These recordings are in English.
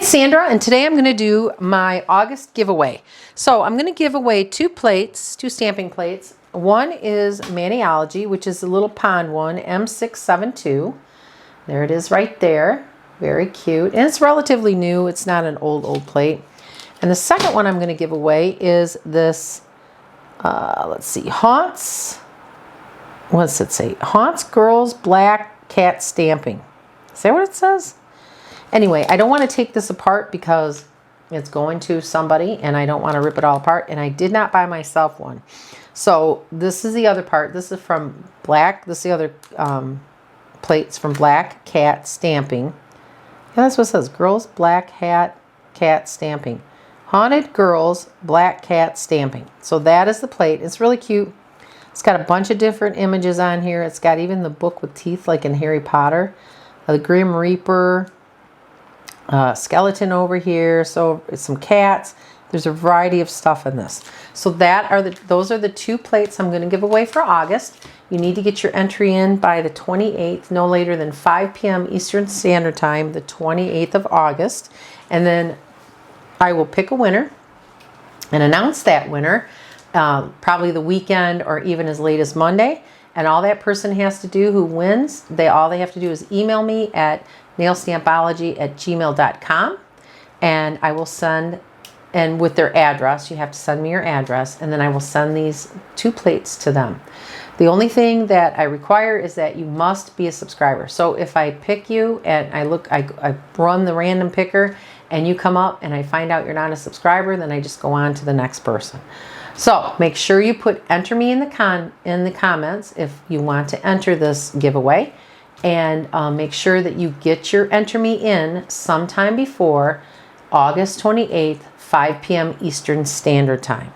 It's Sandra, and today I'm going to do my August giveaway. So I'm going to give away two stamping plates. One is Maniology, which is the little pond one, M672. There it is right there. Very cute. And it's relatively new. It's not an old plate. And the second one I'm going to give away is this, let's see, Haunts. What does it say? Haunts Girls Black Cat Stamping. Is that what it says? Anyway, I don't want to take this apart because it's going to somebody and I don't want to rip it all apart. And I did not buy myself one. So this is the other part. This is from Black. This is the other plates from Black Cat Stamping. Yeah, that's what it says. Girls Black Cat Stamping. Haunted Girls Black Cat Stamping. So that is the plate. It's really cute. It's got a bunch of different images on here. It's got even the book with teeth like in Harry Potter. The Grim Reaper. Skeleton over here, so some cats. There's a variety of stuff in this. So those are the two plates I'm going to give away for August. You need to get your entry in by the 28th, no later than 5 p.m. Eastern Standard Time, the 28th of August. And then I will pick a winner and announce that winner probably the weekend or even as late as Monday. And all that person has to do who wins, all they have to do is email me at nailstampology@gmail.com, and I will send, and with their address, you have to send me your address, and then I will send these two plates to them. The only thing that I require is that you must be a subscriber. So if I pick you and I run the random picker and you come up and I find out you're not a subscriber, then I just go on to the next person. So make sure you enter me in the comments if you want to enter this giveaway. And make sure that you get your enter me in sometime before August 28th, 5 p.m. Eastern Standard Time.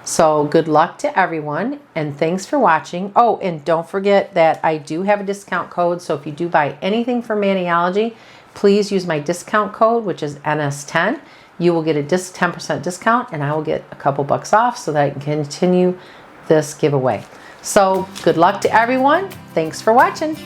So good luck to everyone, and thanks for watching. Oh, and don't forget that I do have a discount code, so if you do buy anything from Maniology, please use my discount code, which is NS10. You will get a 10% discount, and I will get a couple bucks off so that I can continue this giveaway. So good luck to everyone. Thanks for watching.